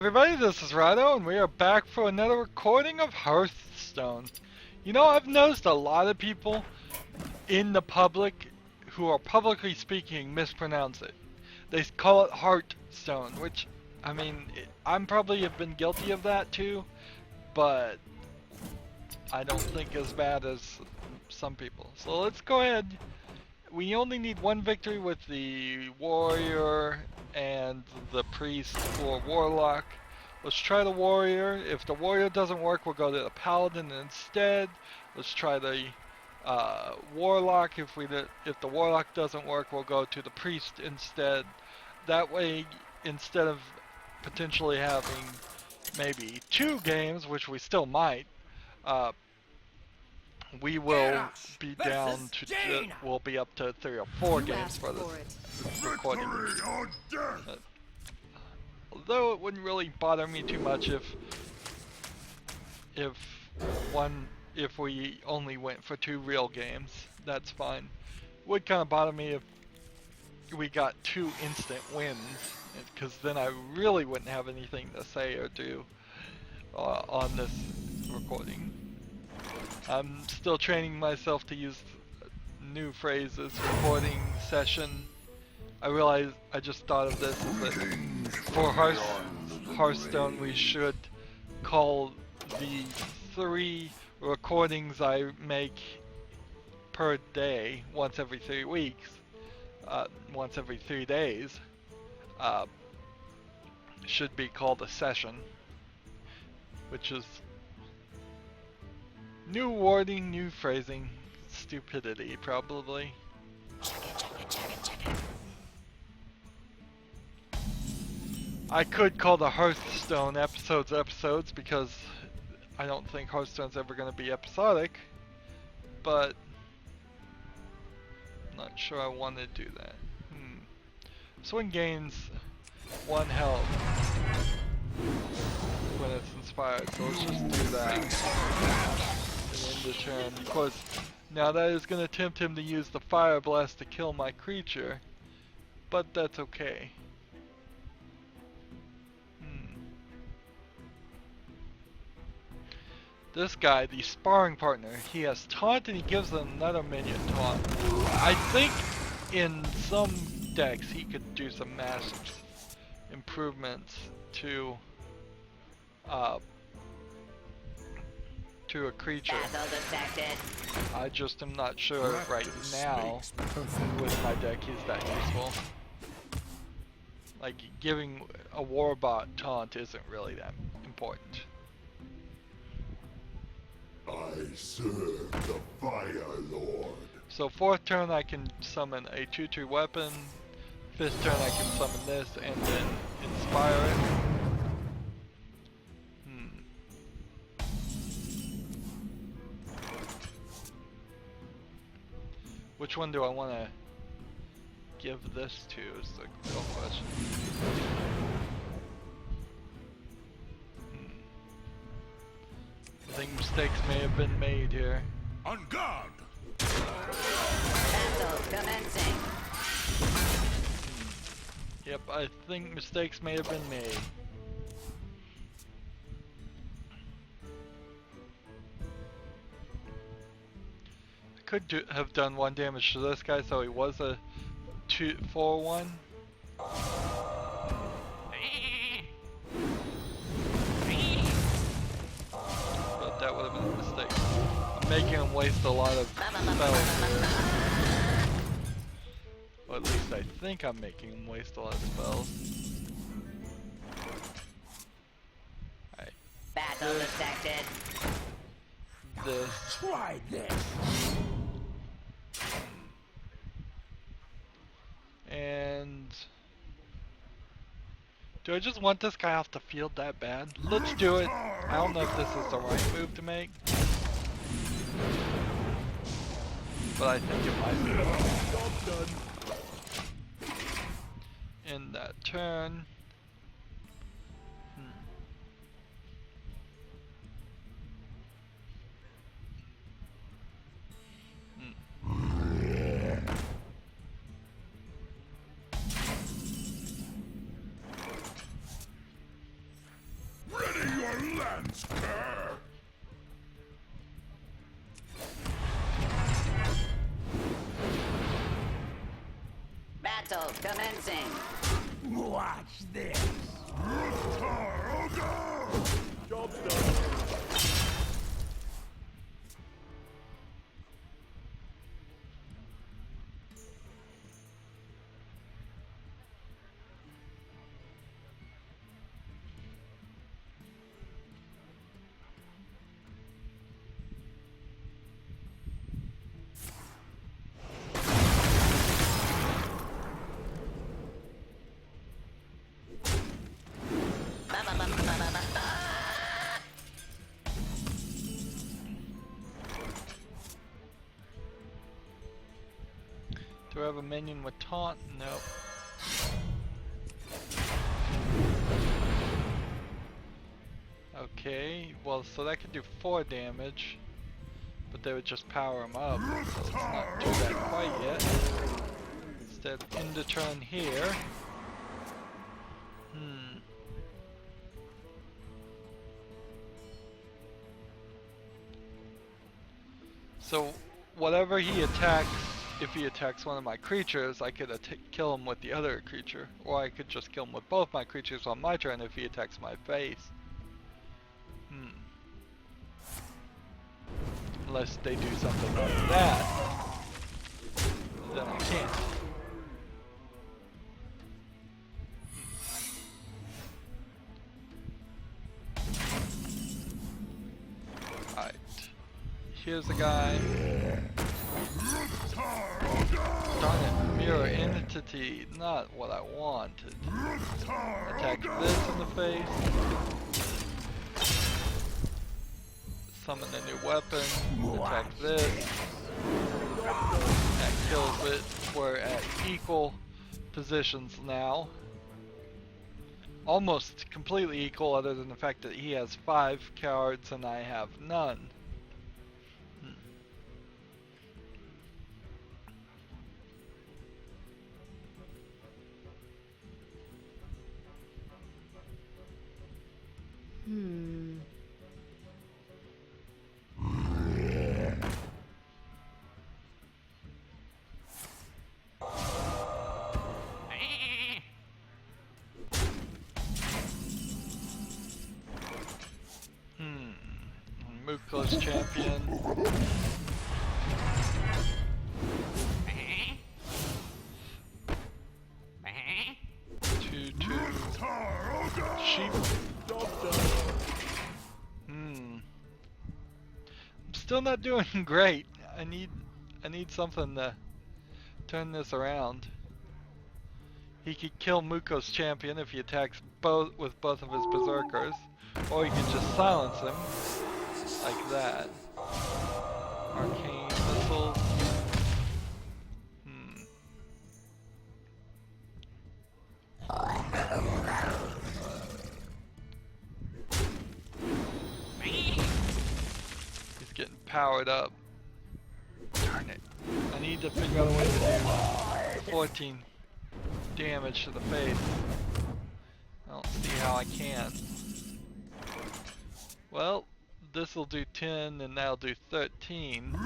Everybody, this is Rydo, and we are back for another recording of Hearthstone. You know, I've noticed a lot of people in the public who are publicly speaking mispronounce it. They call it Hearthstone, which, I mean, I'm probably have been guilty of that too, but I don't think as bad as some people. So let's go ahead. We only need one victory with the warrior and the priest for warlock. Let's try the warrior. If the warrior doesn't work, we'll go to the paladin instead. Let's try the warlock. If the warlock doesn't work, we'll go to the priest instead. That way, instead of potentially having maybe 2 games, which we still might, we will be down to we'll be up to 3 or 4 games for this recording. Although it wouldn't really bother me too much if we only went for 2 real games. That's fine. Would kind of bother me if we got 2 instant wins, because then I really wouldn't have anything to say or do on this recording. I'm still training myself to use new phrases. Recording session. I realized, I just thought of this, is that for Hearthstone we should call the 3 recordings I make per day, once every 3 weeks, once every 3 days, should be called a session, which is new wording, new phrasing, stupidity probably. I could call the Hearthstone episodes because I don't think Hearthstone's ever going to be episodic, but I'm not sure I want to do that. Swing gains 1 health when it's inspired, so let's just do that and end the turn. Of course, now that is going to tempt him to use the Fire Blast to kill my creature, but that's okay. This guy, the sparring partner, he has taunt and he gives another minion taunt. I think in some decks he could do some massive improvements to a creature. I just am not sure right now with my deck he's that useful. Like, giving a warbot taunt isn't really that important. I serve the Fire Lord. So 4th turn I can summon a 2/2 weapon. 5th turn I can summon this and then inspire it. Which one do I want to give this to is the real question. I think mistakes may have been made here. On guard! Battle commencing. Yep, I think mistakes may have been made. I could have done 1 damage to this guy, so he was a 4/1. That would have been a mistake. I'm making him waste a lot of spells here. Or at least I think I'm making him waste a lot of spells. Alright. Battle detected. This. Try this! And do I just want this guy off the field that bad? Let's do it. I don't know if this is the right move to make, but I think it might be. Job done. In that turn. man's care. Battle commencing. Watch this. Job's done. Do I have a minion with taunt? Nope. Okay, well, so that could do 4 damage, but they would just power him up, so let's not do that quite yet. Instead, end the turn here. So, whatever he attacks, if he attacks one of my creatures, I could kill him with the other creature. Or I could just kill him with both my creatures on my turn if he attacks my face. Unless they do something like that, then I can't. Alright. Here's a guy. Darn it, mirror entity, not what I wanted. Attack this in the face. Summon a new weapon. Attack this. That kills it. We're at equal positions now. Almost completely equal, other than the fact that he has 5 cards and I have none. Muko's champion. 2/2 sheep. I'm still not doing great. I need something to turn this around. He could kill Muko's champion if he attacks with both of his berserkers, or he could just silence him like that. Arcane missiles. He's getting powered up. Darn it. I need to figure out a way to do 14 damage to the face. I don't see how I can. Well, this will do 10 and that'll do 13.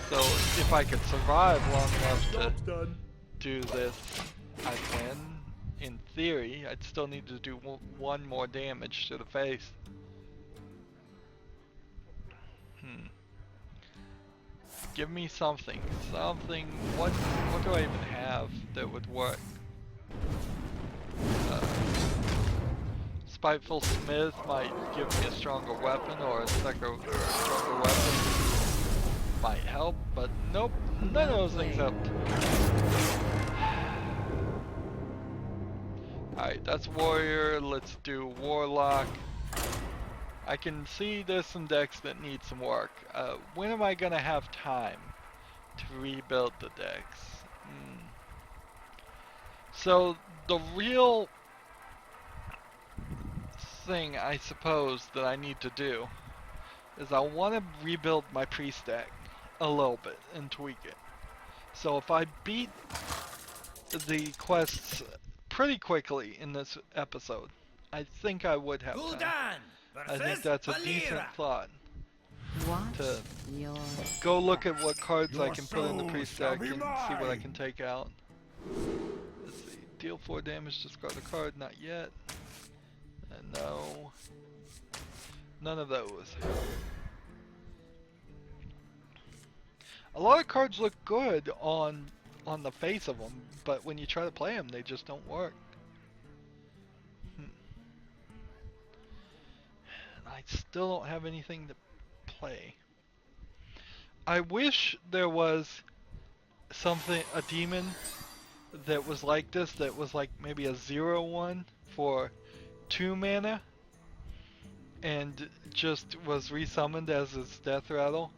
So if I could survive long enough to do this, I'd win. In theory, I'd still need to do 1 more damage to the face. Give me something. What do I even have that would work? Spiteful Smith might give me a stronger weapon, or a stronger weapon might help, but nope, none of those things helped. Alright, that's Warrior, let's do Warlock. I can see there's some decks that need some work. When am I gonna have time to rebuild the decks? So the real thing I suppose that I need to do is I want to rebuild my priest deck a little bit and tweak it. So if I beat the quests pretty quickly in this episode, I think I would have time. Gul'dan I think versus that's a decent Valera. thought. Watch To your go look at what cards I Your can put in the soul priest shall deck be and see what I mine. can take out. Let's see. Deal 4 damage, discard a card, not yet. And no. None of those. A lot of cards look good on the face of them, but when you try to play them, they just don't work. I still don't have anything to play. I wish there was something, a demon that was like this, that was like maybe a 0/1 for 2 mana and just was resummoned as his death rattle.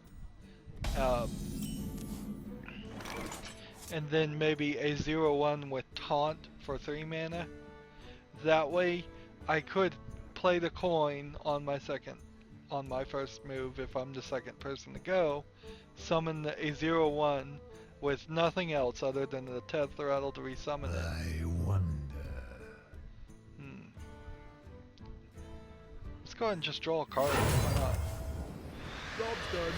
And then maybe a 0/1 with taunt for 3 mana. That way I could play the coin on my first move if I'm the second person to go, summon a 0/1 with nothing else other than the death rattle to resummon it. I wonder. Let's go ahead and just draw a card. Why not? Job's done.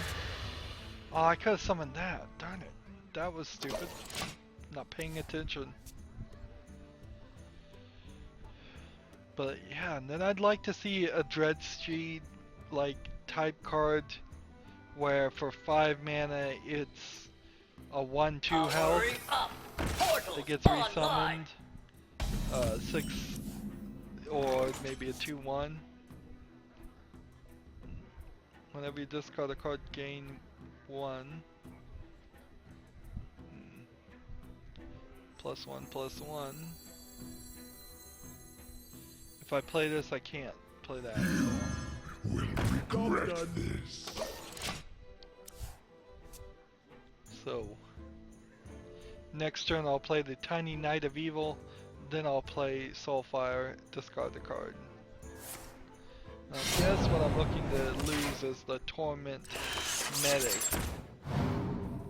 Oh, I could have summoned that. Darn it. That was stupid. Not paying attention. But yeah, and then I'd like to see a Dreadsteed like type card where for 5 mana it's a 1/2 health that gets resummoned. 6 or maybe a 2/1. Whenever you discard a card, gain 1. +1/+1. If I play this, I can't play that. Will regret this. So, next turn I'll play the Tiny Knight of Evil, then I'll play Soulfire, discard the card. I guess what I'm looking to lose is the Torment Medic.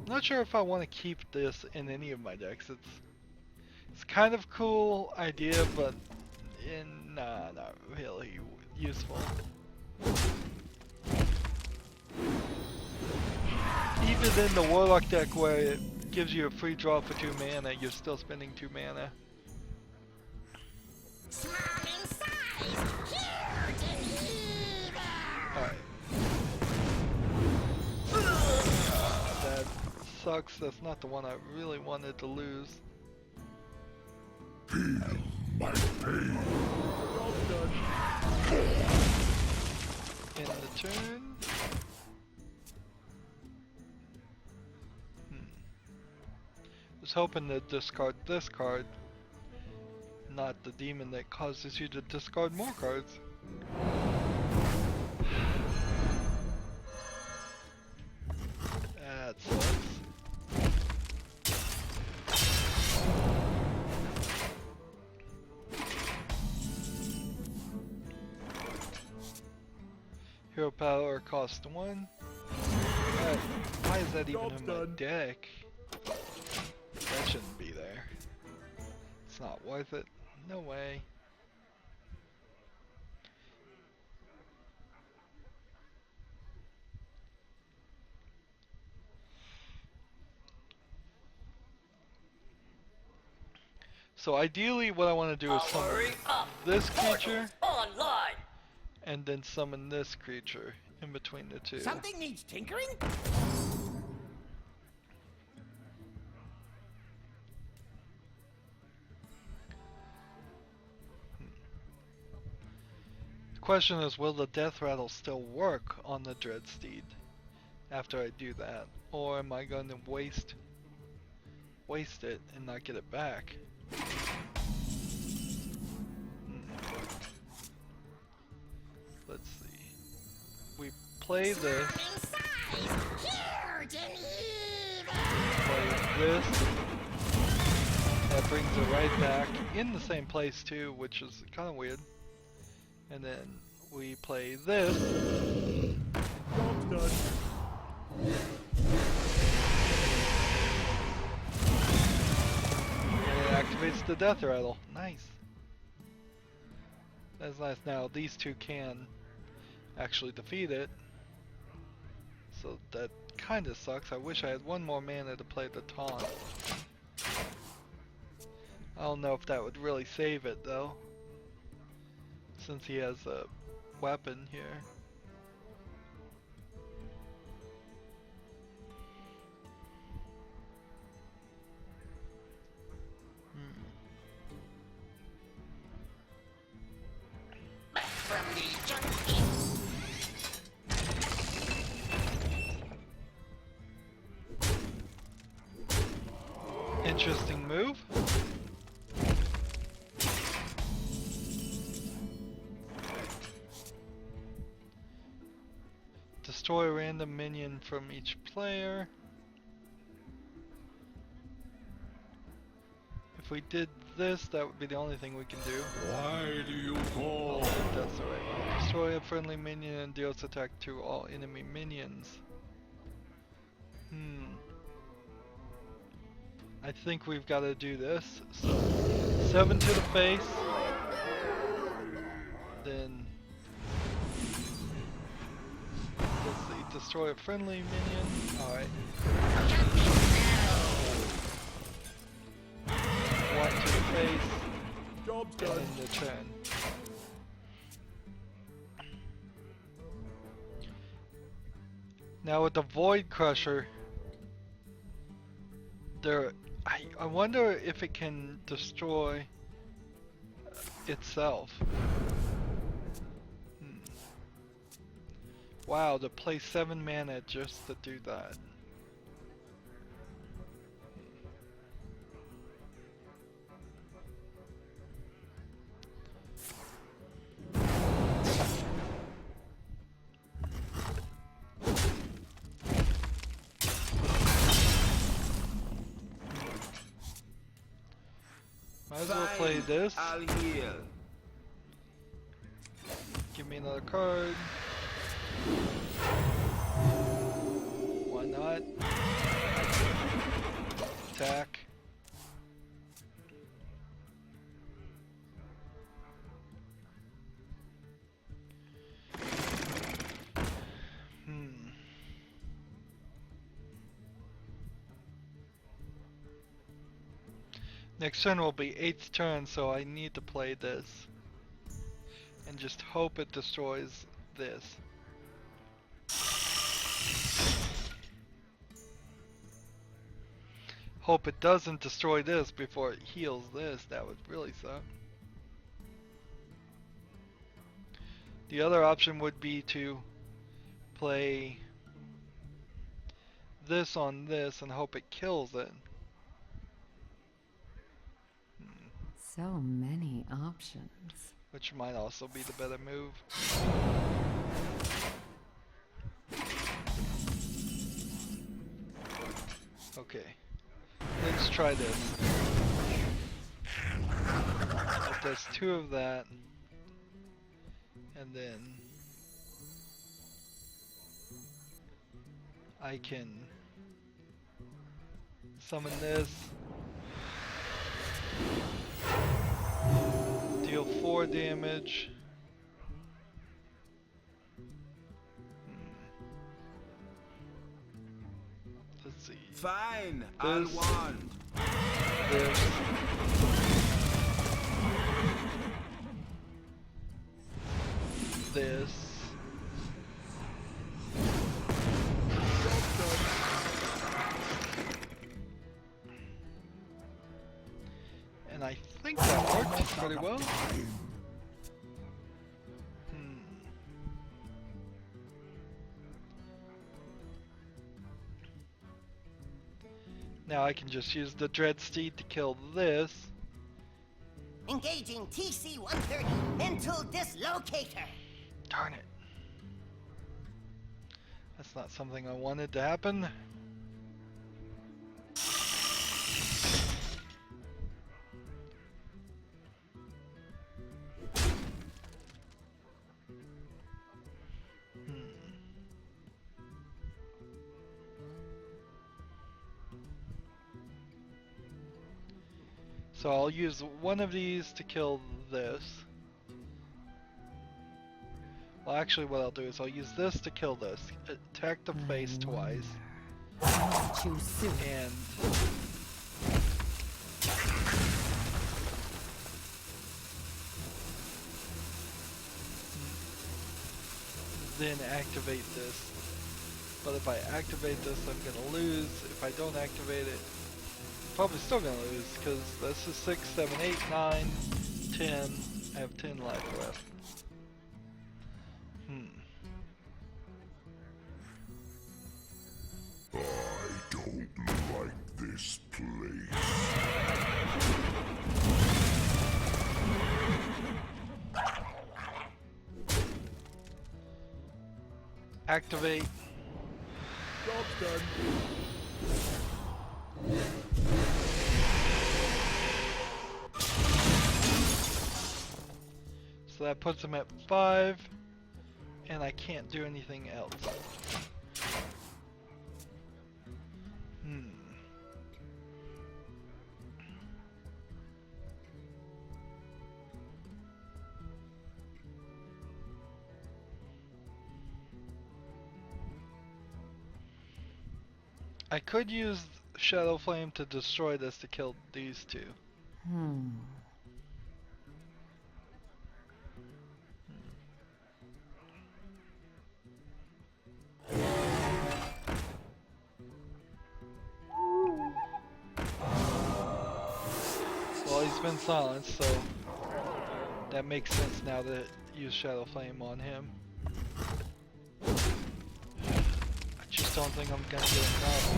Not sure if I want to keep this in any of my decks. It's kind of cool idea, but nah, not really useful. Even in the Warlock deck where it gives you a free draw for 2 mana, you're still spending 2 mana. Alright. That sucks. That's not the one I really wanted to lose. Feel my pain. Job's done. In the turn. Was hoping to discard this card, not the demon that causes you to discard more cards. That sucks. Hero power cost 1. Why is that even Job's in my done. deck? That shouldn't be there. It's not worth it. No way. So ideally what I want to do is summon this creature and then summon this creature in between the two. Something needs tinkering? The question is, will the death rattle still work on the Dreadsteed after I do that? Or am I going to waste it and not get it back? Let's see. We play this. Play this. That brings it right back in the same place too, which is kind of weird. And then we play this. Job's done. And it activates the death rattle. Nice. That's nice. Now these two can actually defeat it. So that kind of sucks. I wish I had one more mana to play the taunt. I don't know if that would really save it though, since he has a weapon here. Back from the junkie. Interesting move. Destroy a random minion from each player. If we did this, that would be the only thing we can do. Why do you call? That's the right one. Destroy a friendly minion and deals attack to all enemy minions. I think we've got to do this. So 7 to the face. Then let's see, destroy a friendly minion. Alright. 1 to the face. Job's And done. then the turn. Now with the Void Crusher, I wonder if it can destroy itself. Wow, to play 7 mana just to do that. Might as well play this. I'll heal. Give me another card. Why not? Attack. Next turn will be 8th turn, so I need to play this. And just hope it destroys this. Hope it doesn't destroy this before it heals this. That would really suck. The other option would be to play this on this and hope it kills it. So many options. Which might also be the better move. Okay. Let's try this. It does 2 of that. And then I can summon this. Deal 4 damage. Let's see. Fine, I'll This. wand. This. This. And I think that worked pretty well. Now I can just use the Dread Steed to kill this. Engaging TC-130 mental dislocator. Darn it. That's not something I wanted to happen. So I'll use one of these to kill this. Well, actually, what I'll do is I'll use this to kill this. Attack the face twice. Choose soon. And then activate this. But if I activate this, I'm gonna lose. If I don't activate it, probably still gonna lose, because this is 6, 7, 8, 9, 10. I have 10 life left. I don't like this place. Activate. Job's done. So that puts him at 5, and I can't do anything else. I could use Shadow Flame to destroy this to kill these two. Well, he's been silenced, so that makes sense now to use Shadow Flame on him. I just don't think I'm gonna get enough.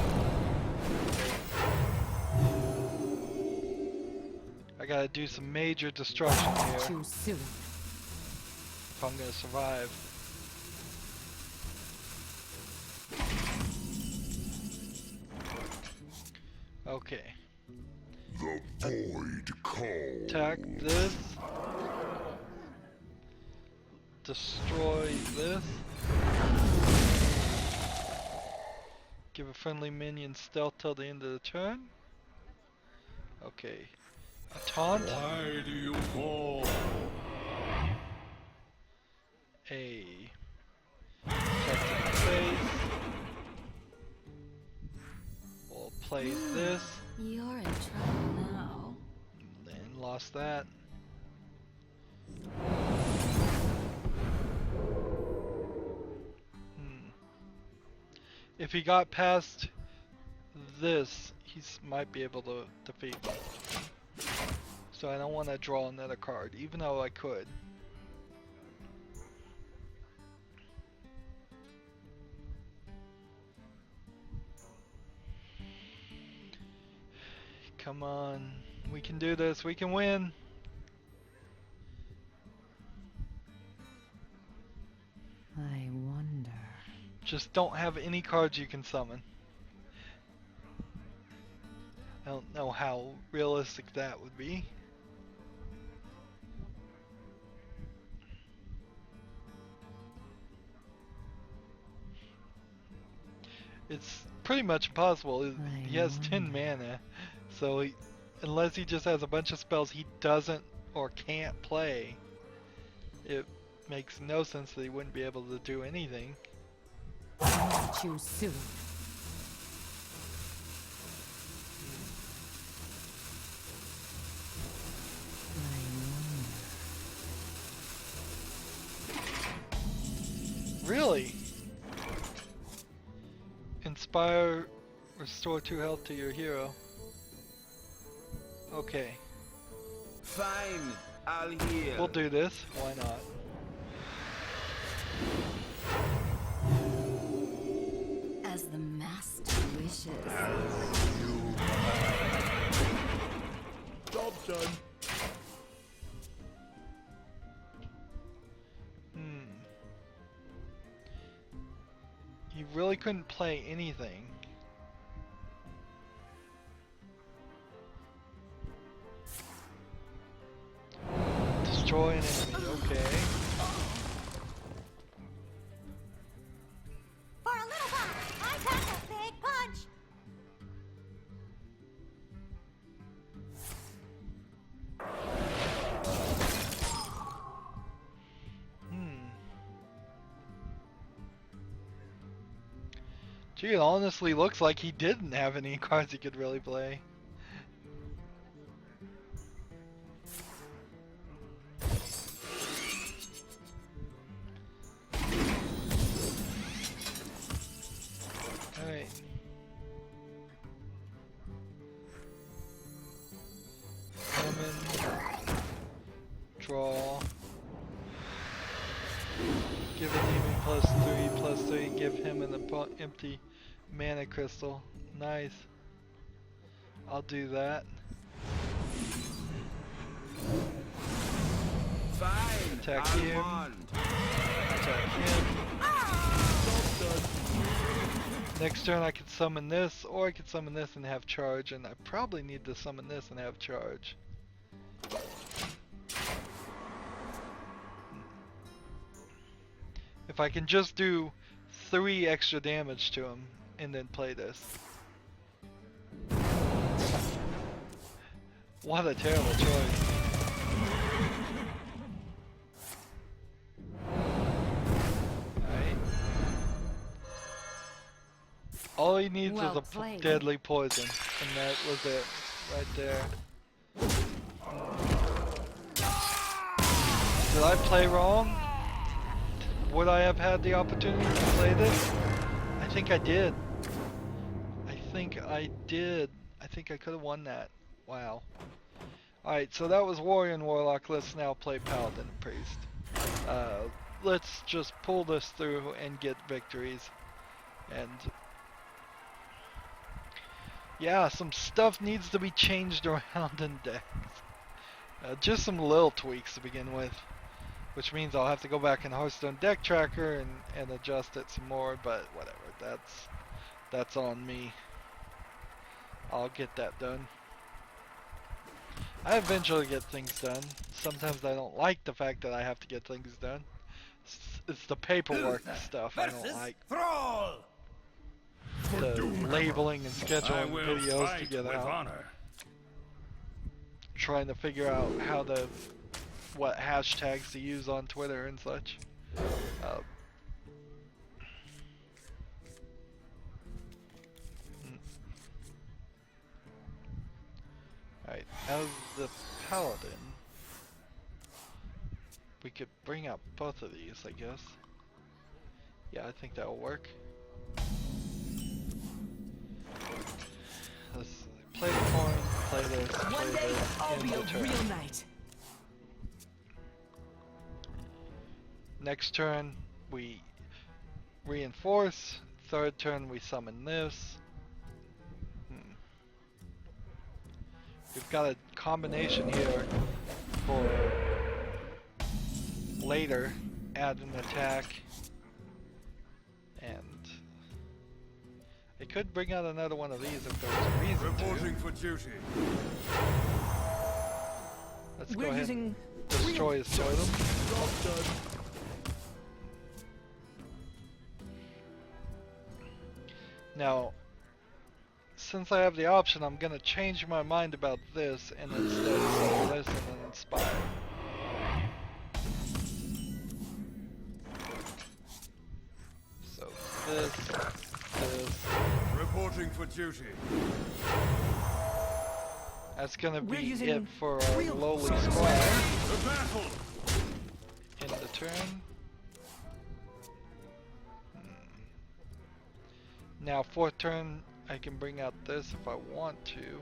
I gotta do some major destruction here Choose soon. if I'm gonna survive. Okay. The void calls. Attack this. Destroy this. Give a friendly minion stealth till the end of the turn. Okay. A taunt. Why do you call? A attack to the face. We'll play this. You're in trouble now. Then lost that. If he got past this, he might be able to defeat me. So I don't want to draw another card, even though I could. Come on, we can do this, we can win. I wonder. Just don't have any cards you can summon. I don't know how realistic that would be. It's pretty much impossible. He has 10 mana, so unless he just has a bunch of spells he doesn't or can't play, it makes no sense that he wouldn't be able to do anything. Choose soon. Really? Inspire, restore 2 health to your hero. Okay. Fine, I'll heal. We'll do this. Why not? As the master wishes. Job's done. He really couldn't play anything. Destroy an enemy, okay. For a little while, I pack a big punch. Gee, it honestly looks like he didn't have any cards he could really play. Alright. Summon. Draw. Give it even +3/+3. Give him an empty mana crystal. Nice. I'll do that. Fine, Attack him. Almond. Attack him. Next turn I could summon this, or I could summon this and have charge, and I probably need to summon this and have charge. If I can just do 3 extra damage to him and then play this. What a terrible choice. Alright. All he needs Well is a played. deadly poison, and that was it, right there. Did I play wrong? Would I have had the opportunity to play this? I think I did. I think I could have won that. Wow. Alright, so that was Warrior and Warlock. Let's now play Paladin and Priest. Let's just pull this through and get victories. And yeah, some stuff needs to be changed around in decks. Just some little tweaks to begin with. Which means I'll have to go back in Hearthstone Deck Tracker and adjust it some more, but whatever, that's on me. I'll get that done. I eventually get things done. Sometimes I don't like the fact that I have to get things done. It's the paperwork stuff I don't like. The labeling and scheduling videos to get out. Trying to figure out how to what hashtags to use on Twitter and such. Alright, as the Paladin, we could bring out both of these, I guess. Yeah, I think that'll work. Let's play the coin, play this, play this, end the turn. knight. Next turn, we reinforce. Third turn, we summon this. We've got a combination here for later. Add an attack. And I could bring out another one of these if there was a reason Reporting to. for duty. Let's go ahead and destroy his totem. Now, since I have the option, I'm gonna change my mind about this and instead summon this and then inspire. So this. Reporting for duty. That's gonna be it for our lowly squad. The battle. End the turn. Now, fourth turn, I can bring out this if I want to.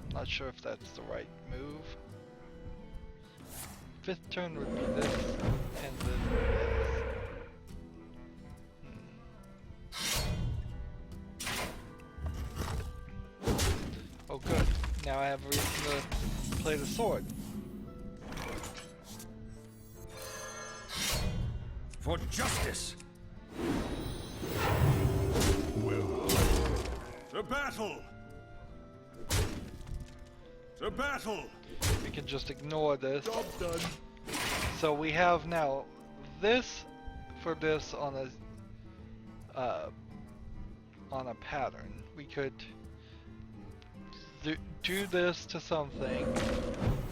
I'm not sure if that's the right move. Fifth turn would be this, and then this. Oh good, now I have a reason to play the sword. For justice. To battle! To battle! We can just ignore this. Job done. So we have now this for this on a pattern. We could do this to something,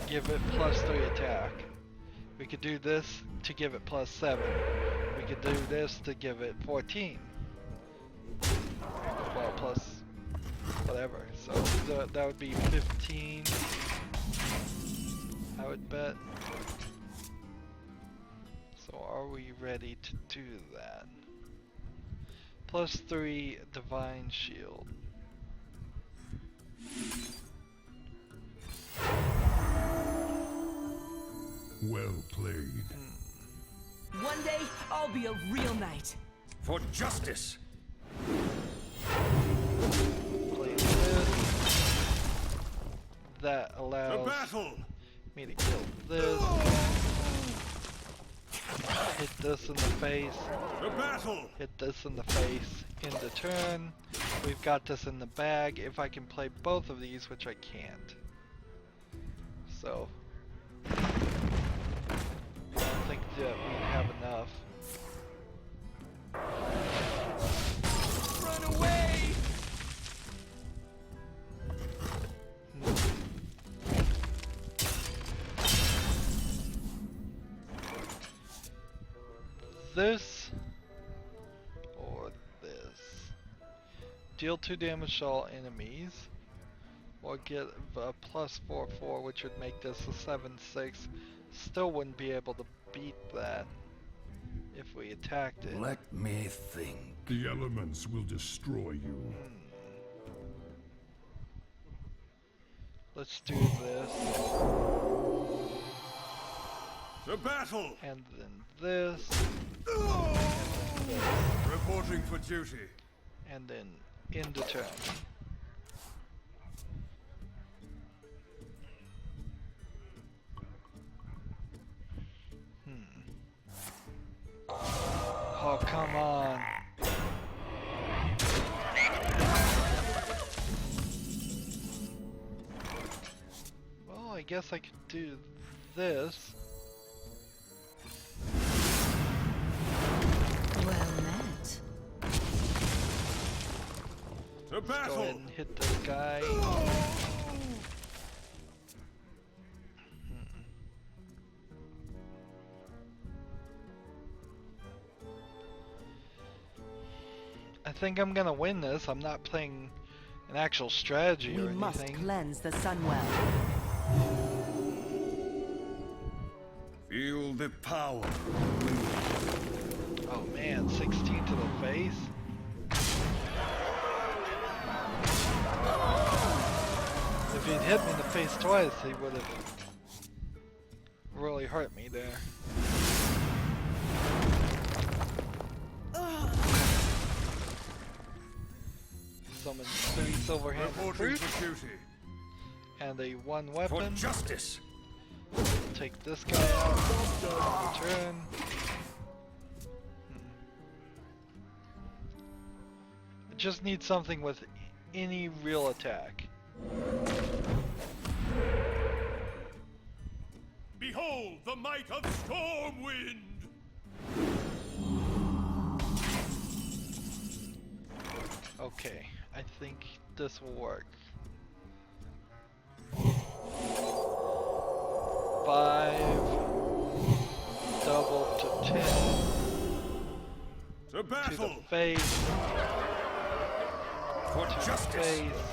give it +3 attack. We could do this to give it +7. We could do this to give it 14. plus whatever. So that would be 15, I would bet. So are we ready to do that? Plus 3 divine shield. Well played. One day, I'll be a real knight. For justice. Play this. That To allows battle. me to kill this. Hit this in the face. To battle. Hit this in the face. End the turn. We've got this in the bag. If I can play both of these, which I can't. So I don't think that we have enough. Run away! This or this. Deal 2 damage to all enemies. Or get a +4/4, which would make this a 7/6. Still wouldn't be able to beat that if we attacked it. Let me think. The elements will destroy you. Let's do this. To battle. And then this. Reporting for duty. And then end the turn. Oh, come on. Well, I guess I could do this. Well met. To Go battle. ahead and hit this guy. I think I'm gonna win this. I'm not playing an actual strategy We or must anything. cleanse the Sunwell. Feel the power. Oh man, 16 to the face. If he'd hit me in the face twice, he would have really hurt me there. Summon 3 silver-handed Reporting fruits for duty. and a 1 For weapon. justice. Take this guy out. Turn. I just need something with any real attack. Behold the might of Stormwind. Okay, I think this will work. 5 double to 10 To to battle. the face, For to the justice. face,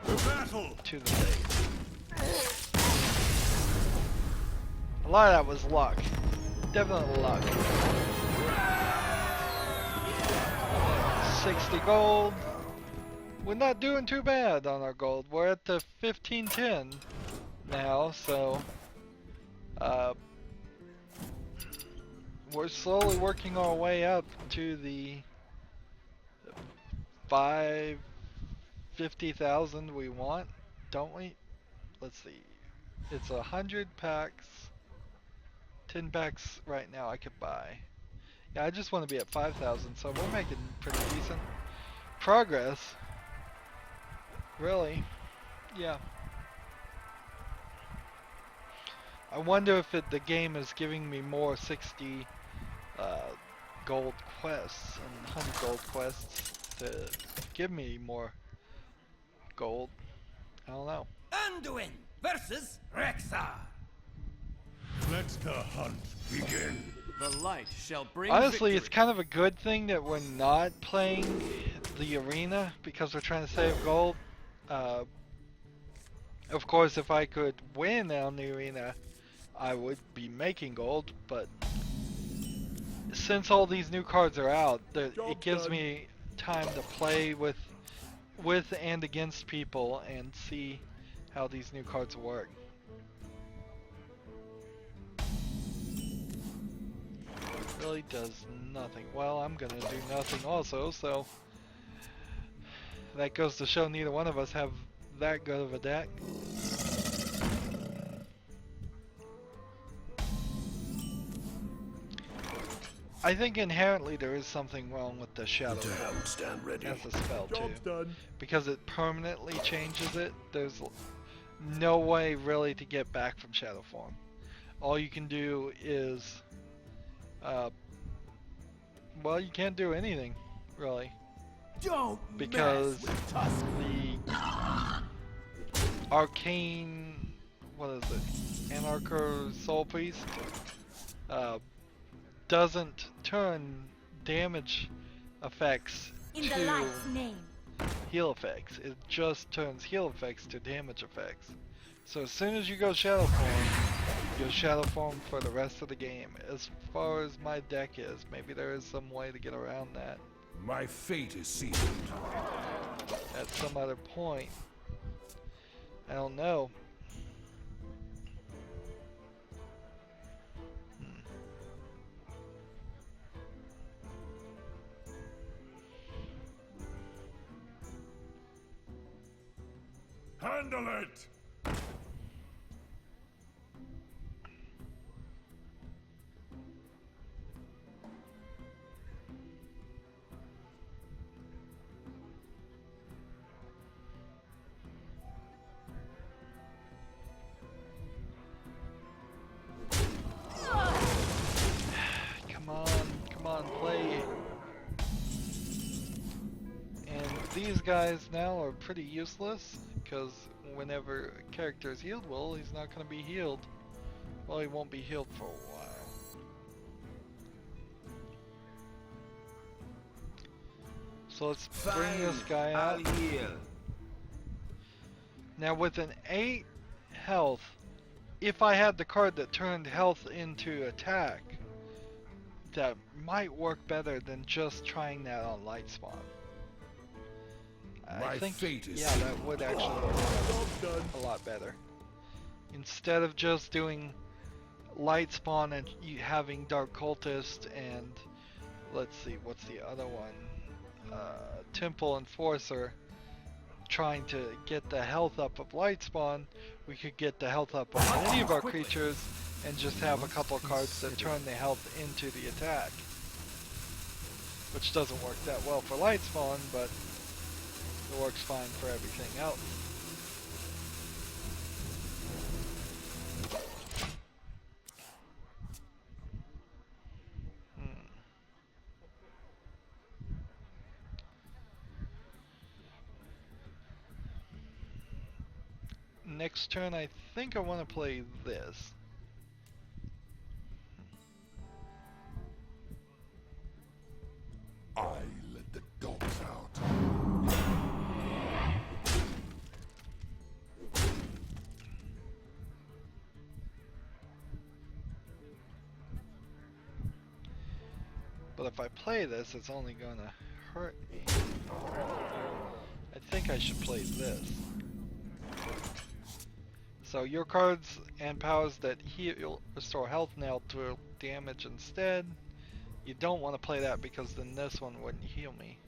To battle. to the face. A lot of that was luck. Definitely luck. 60 gold. We're not doing too bad on our gold. We're at the 1510 now, so we're slowly working our way up to the 50,000 we want, don't we? Let's see. It's 100 packs. 10 packs right now I could buy. Yeah, I just want to be at 5,000, so we're making pretty decent progress. Really. Yeah. I wonder if the game is giving me more 60 gold quests and 100 gold quests to give me more gold. I don't know. Anduin versus Rexar. Let the hunt begin. The light shall bring Honestly, victory. it's kind of a good thing that we're not playing the arena because we're trying to save gold. Of course, if I could win on the arena, I would be making gold, but since all these new cards are out, it gives me time to play with and against people and see how these new cards work. Really does nothing. Well, I'm gonna do nothing also, so that goes to show neither one of us have that good of a deck. I think inherently there is something wrong with the shadow stand ready. as a spell too, Job's done. because it permanently changes it. There's no way really to get back from shadow form. All you can do is, well, you can't do anything really, Don't because mess with Tusk. the arcane, what is it, Anarcher Soul Priest, doesn't turn damage effects In the to light's name. heal effects. It just turns heal effects to damage effects. So as soon as you go shadow form, you go shadow form for the rest of the game. As far as my deck is, maybe there is some way to get around that My fate is sealed. at some other point. I don't know. Handle it! Come on, play. And these guys now are pretty useless, because whenever a character is healed, well, he's not going to be healed. Well, he won't be healed for a while. So let's bring this guy out. Now with an 8 health, if I had the card that turned health into attack, that might work better than just trying that on light spawn. I My think, fate is yeah, that would actually work a lot better. Instead of just doing light spawn and having Dark Cultist and, let's see, what's the other one? Temple Enforcer, trying to get the health up of light spawn, we could get the health up of any of our creatures and just have a couple cards that turn the health into the attack. Which doesn't work that well for light spawn, but it works fine for everything else. Next turn, I think I want to play this. I let the dogs out. But if I play this, it's only gonna hurt me. I think I should play this. So your cards and powers that heal restore health now to damage instead. You don't want to play that because then this one wouldn't heal me.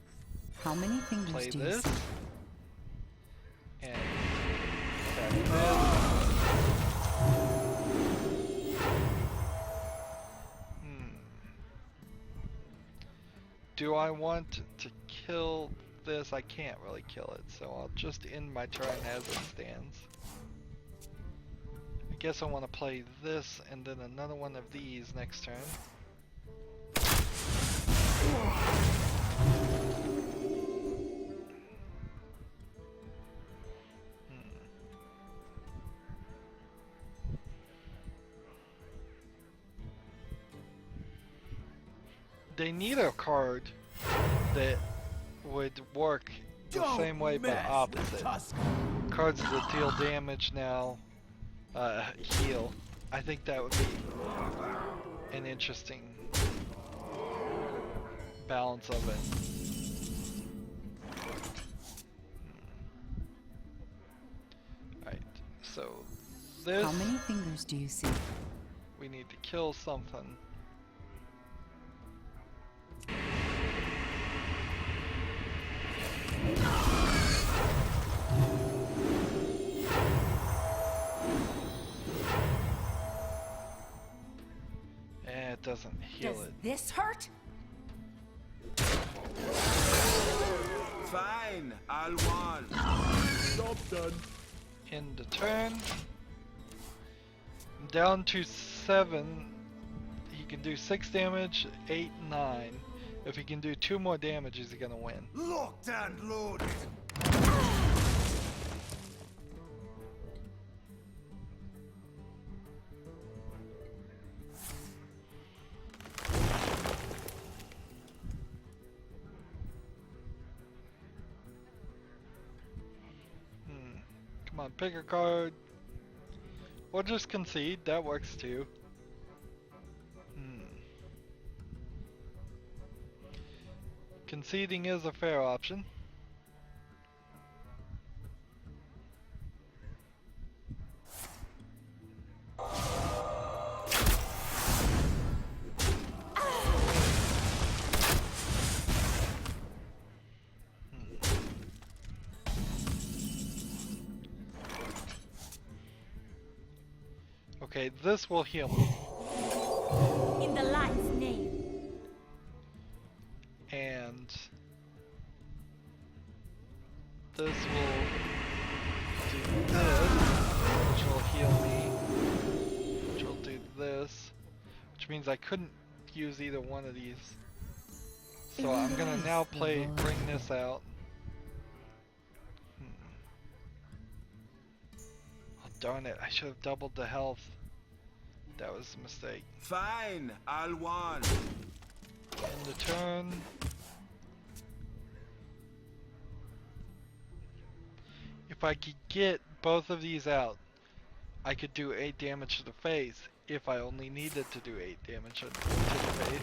How many fingers Play do you this. see? And attack this. Do I want to kill this? I can't really kill it, so I'll just end my turn as it stands. I guess I want to play this and then another one of these next turn. They need a card that would work the same way but opposite. Cards that deal damage now heal. I think that would be an interesting balance of it. Alright, so this... How many fingers do you see? We need to kill something. It doesn't heal Does it. this hurt? Fine, I'll one. Job done. End the turn. Down to 7. He can do 6 damage, 8, 9. If he can do 2 more damage, he's gonna win. Locked and loaded. Come on, pick a card. Or just concede, that works too. Conceding is a fair option. Okay, this will heal me. In the light's name. And this will do this, which will heal me, which will do this, which means I couldn't use either one of these. So I'm gonna now bring this out. Oh darn it, I should have doubled the health. That was a mistake. Fine, I'll one. End the turn. If I could get both of these out, I could do 8 damage to the face if I only needed to do 8 damage to the face.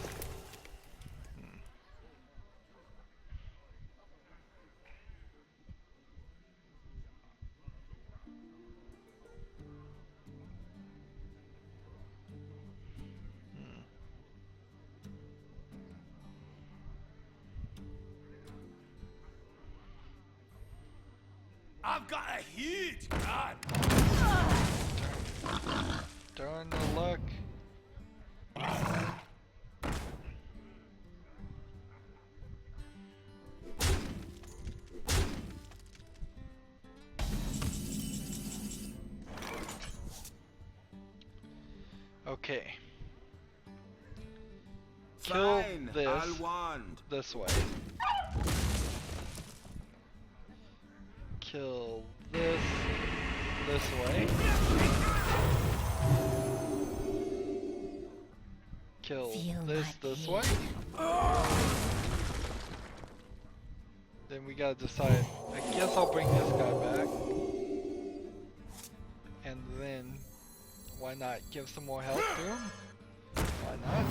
I've got a huge gun. Darn the luck. Okay. Kill Fine, this I'll one. this way. Kill this way. Kill this way. Then we gotta decide. I guess I'll bring this guy back. And then, why not give some more health to him? Why not?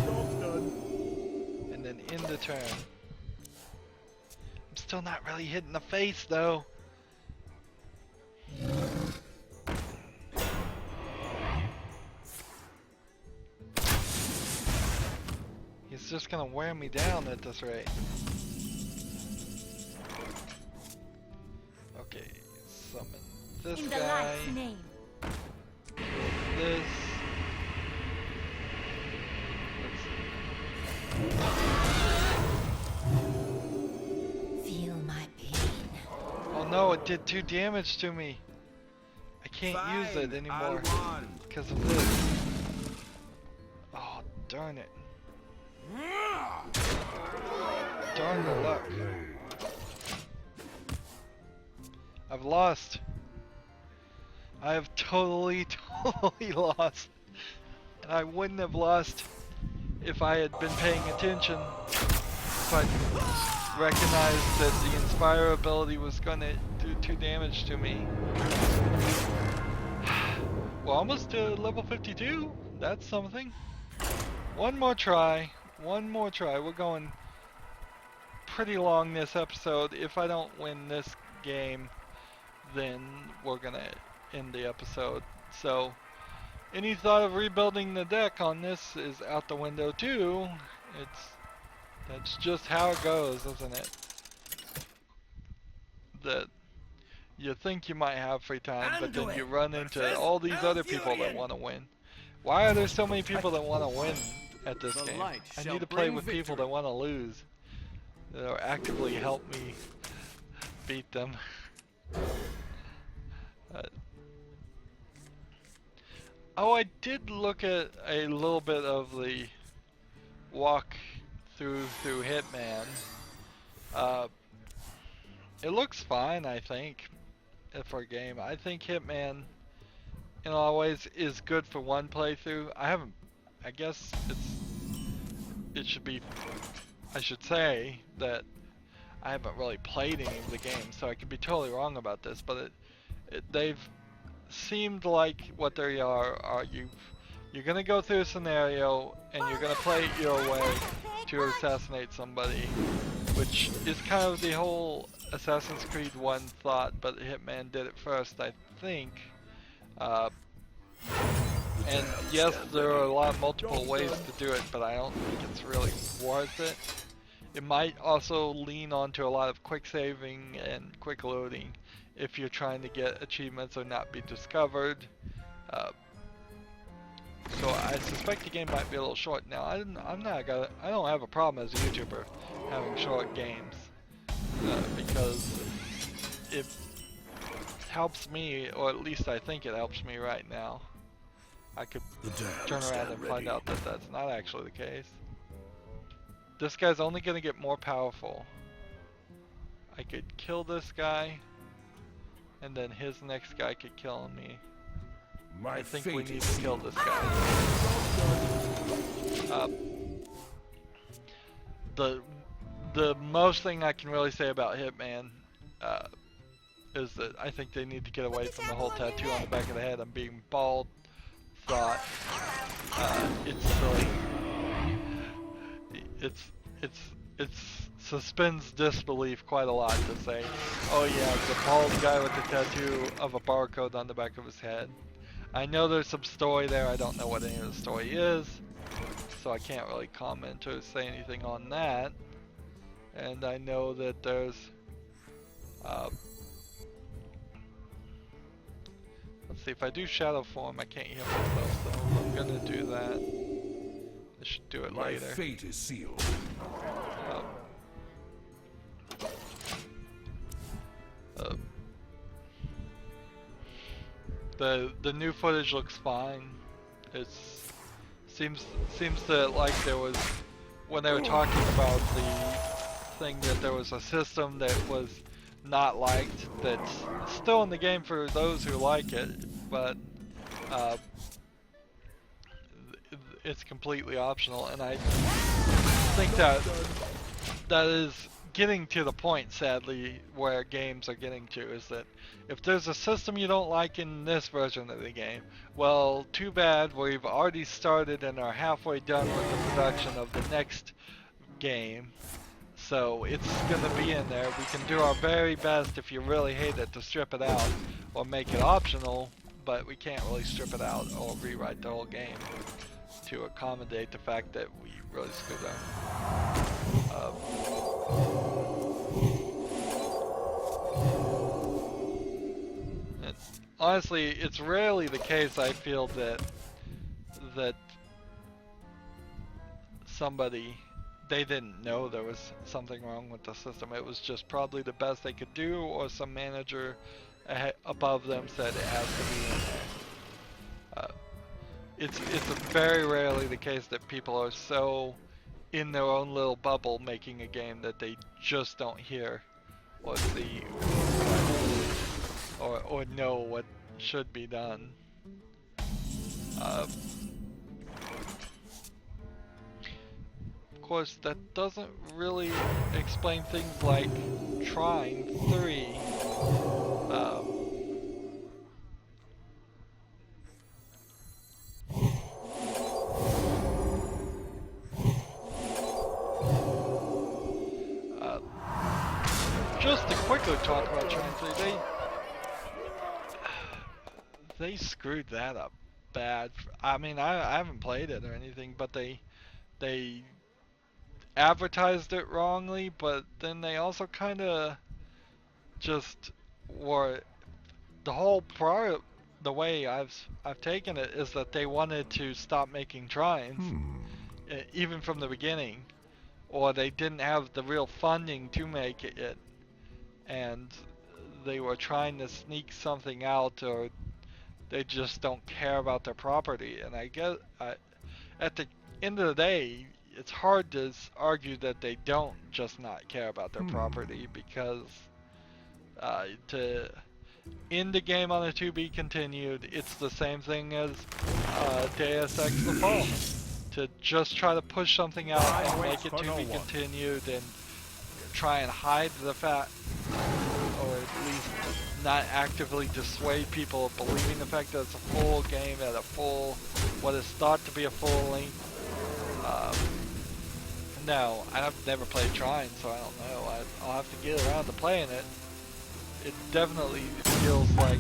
Job's done. And then end the turn. I'm still not really hitting the face though. He's just gonna wear me down at this rate. Okay, summon this In the guy. light's name. This. Feel my pain. Oh no, it did 2 damage to me. I can't Fine, use it anymore I'll one. because of this. Oh, darn it. Darn the luck. I've lost. I have totally lost. And I wouldn't have lost if I had been paying attention. But recognized that the Inspire ability was gonna do 2 damage to me. We're almost to level 52. That's something. One more try. One more try. We're going pretty long this episode. If I don't win this game, then we're gonna end the episode. So, any thought of rebuilding the deck on this is out the window too. That's just how it goes, isn't it? That you think you might have free time, but then you run into all these other people that want to win. Why are there so many people that want to win at this game? I need to play with people that want to lose. That actively help me beat them. Oh, I did look at a little bit of the walk through Hitman. It looks fine, I think, for a game. I think Hitman, in a lot of ways, is good for one playthrough. I guess I should say that I haven't really played any of the games, so I could be totally wrong about this, but they've seemed like what they are you're gonna go through a scenario and you're gonna play it your way to assassinate somebody, which is kind of the whole Assassin's Creed 1 thought, but Hitman did it first, I think. And yes, there are a lot of multiple ways to do it, but I don't think it's really worth it. It might also lean onto a lot of quick saving and quick loading if you're trying to get achievements or not be discovered. So I suspect the game might be a little short. Now I don't have a problem as a YouTuber having short games because it helps me, or at least I think it helps me right now. I could turn around and find out that that's not actually the case. This guy's only gonna get more powerful. I could kill this guy, and then his next guy could kill me. I think we need to kill this guy. The most thing I can really say about Hitman is that I think they need to get away from the whole tattoo on the back of the head. I'm being bald. Thought it's silly. It suspends disbelief quite a lot to say, oh yeah, the bald guy with the tattoo of a barcode on the back of his head. I know there's some story there. I don't know what any of the story is, so I can't really comment or say anything on that. And I know that there's let's see, if I do shadow form, I can't heal myself, so I'm gonna do that. I should do it later. My fate is sealed. The new footage looks fine. It seems that like there was, when they were talking about the thing, that there was a system that was not liked, that's still in the game for those who like it, but it's completely optional, and I think that is getting to the point, sadly, where games are getting to, is that if there's a system you don't like in this version of the game, well, too bad, we've already started and are halfway done with the production of the next game. So it's gonna be in there. We can do our very best, if you really hate it, to strip it out or make it optional, but we can't really strip it out or rewrite the whole game to accommodate the fact that we really screwed up. Honestly, it's rarely the case, I feel, that somebody, they didn't know there was something wrong with the system. It was just probably the best they could do, or some manager above them said it has to be in there. It's very rarely the case that people are so in their own little bubble making a game that they just don't hear or see or know what should be done. Of course, that doesn't really explain things like Trine 3. Just to quickly talk about Trine 3, they screwed that up bad. I mean, I haven't played it or anything, but they advertised it wrongly, but then they also kind of just were the whole the way I've taken it is that they wanted to stop making trines even from the beginning, or they didn't have the real funding to make it, and they were trying to sneak something out, or they just don't care about their property. And I guess at the end of the day, it's hard to argue that they don't just not care about their property, because to end the game on a to be continued, it's the same thing as Deus Ex The Fall. To just try to push something out and make it to be continued and try and hide the fact, or at least not actively dissuade people of believing the fact that it's a full game at a full, what is thought to be a full length. No, I've never played Trine, so I don't know. I'll have to get around to playing it. It definitely feels like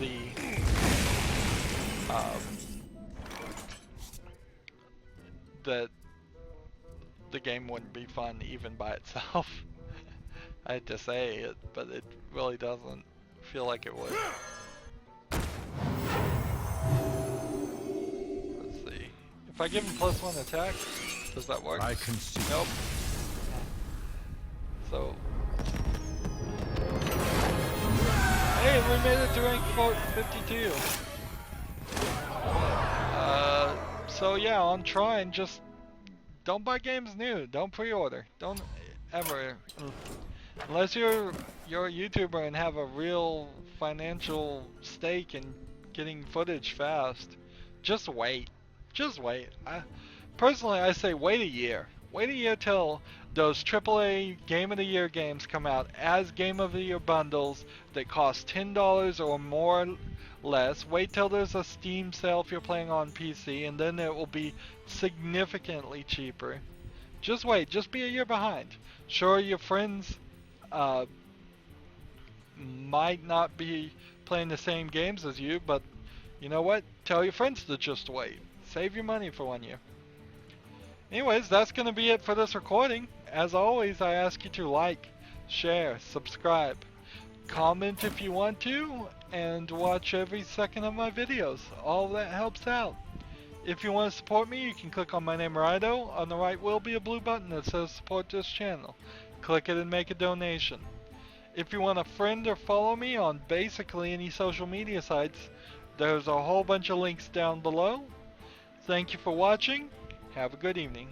the that the game wouldn't be fun even by itself. I hate to say it, but it really doesn't feel like it would. Let's see. If I give him +1 attack, does that work? I can see. Nope. So. Hey, we made it to rank 52. So yeah, on Trine, just don't buy games new. Don't pre-order. Don't ever. Unless you're a YouTuber and have a real financial stake in getting footage fast, just wait. Just wait. Personally, I say wait a year. Wait a year till those AAA Game of the Year games come out as Game of the Year bundles that cost $10 or more less. Wait till there's a Steam sale if you're playing on PC, and then it will be significantly cheaper. Just wait. Just be a year behind. Sure, your friends might not be playing the same games as you, but you know what? Tell your friends to just wait. Save your money for 1 year. Anyways, that's going to be it for this recording. As always, I ask you to like, share, subscribe, comment if you want to, and watch every second of my videos. All that helps out. If you want to support me, you can click on my name, Rydo. On the right will be a blue button that says support this channel. Click it and make a donation. If you want to friend or follow me on basically any social media sites, there's a whole bunch of links down below. Thank you for watching. Have a good evening.